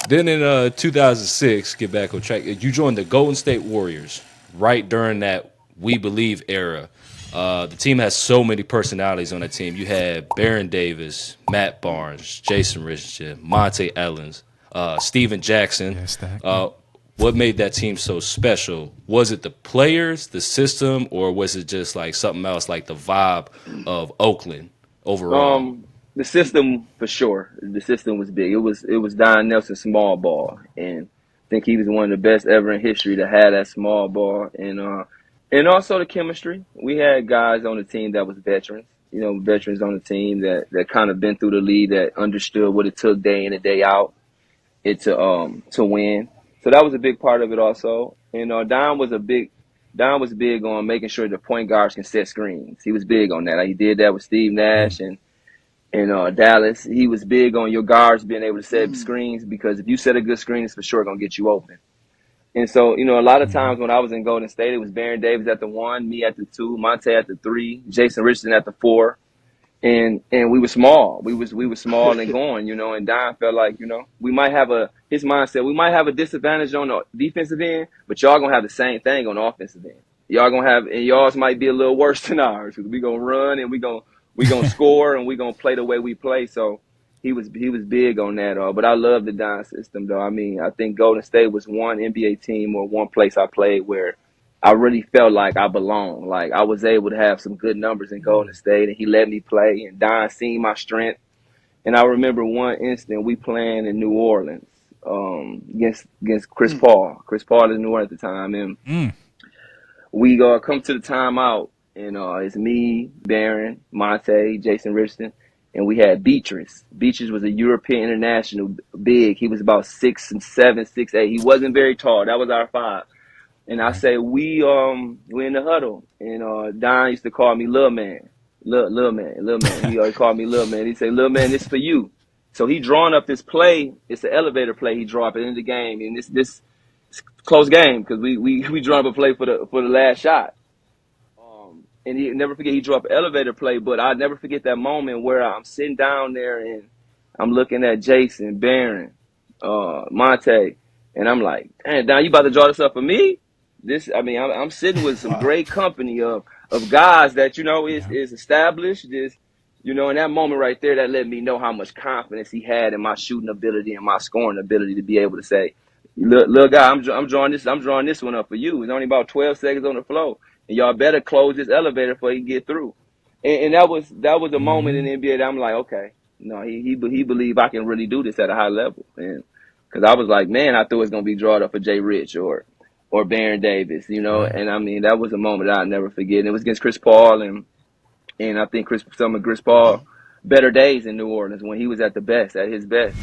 Then in 2006, get back on track. You joined the Golden State Warriors right during that We Believe era. The team has so many personalities on that team. You had Baron Davis, Matt Barnes, Jason Richardson, Monte Ellens, Steven Jackson. Yeah, stack. Uh, what made that team so special? Was it the players, the system, or was it just like something else, like the vibe of Oakland overall? The system for sure. The system was big. It was Don Nelson small ball, and I think he was one of the best ever in history to have that small ball, and also the chemistry. We had guys on the team that was veterans. Veterans on the team that kind of been through the league, that understood what it took day in and day out to win. So that was a big part of it also. And Don was big on making sure the point guards can set screens. He was big on that. Like, he did that with Steve Nash and Dallas. He was big on your guards being able to set screens, because if you set a good screen, it's for sure going to get you open. And so, a lot of times when I was in Golden State, it was Baron Davis at the 1, me at the 2, Monte at the 3, Jason Richardson at the 4. And we were small. We were small and going, and Don felt like, his mindset, we might have a disadvantage on the defensive end, but y'all going to have the same thing on the offensive end. Y'all going to have, and y'all's might be a little worse than ours, because we going to run and we going to score and we going to play the way we play. So he was big on that. But I love the Don system, though. I mean, I think Golden State was one NBA team or one place I played where I really felt like I belonged. Like, I was able to have some good numbers in Golden State, and he let me play, and Don seen my strength. And I remember one instant we playing in New Orleans against Chris Paul. Chris Paul is in New Orleans at the time, and we come to the timeout, and it's me, Baron, Monte, Jason Richardson, and we had Beatrice. Beatrice was a European international big. He was about 6'7", 6'8". He wasn't very tall. That was our 5. And I say, we in the huddle, and Don used to call me Lil Man. Lil Man. He always called me Lil Man. He'd say, Lil Man, this for you. So he drawing up this play. It's an elevator play he draw up at the end of the game. And this close game, because we draw up a play for the last shot. And he never forget, he drew up an elevator play, but I'll never forget that moment where I'm sitting down there and I'm looking at Jason, Barron, Monte, and I'm like, "Damn, Don, you about to draw this up for me?" I'm sitting with some great company of guys that, is established. In that moment right there, that let me know how much confidence he had in my shooting ability and my scoring ability to be able to say, "Little guy, I'm drawing this one up for you. It's only about 12 seconds on the floor, and y'all better close this elevator before you get through." And that was a moment in the NBA that I'm like, okay, no, he believed I can really do this at a high level, and because I was like, man, I thought it was gonna be drawn up for Jay Rich or Baron Davis, and I mean, that was a moment I'll never forget. And it was against Chris Paul, and I think some of Chris Paul better days in New Orleans when he was at his best.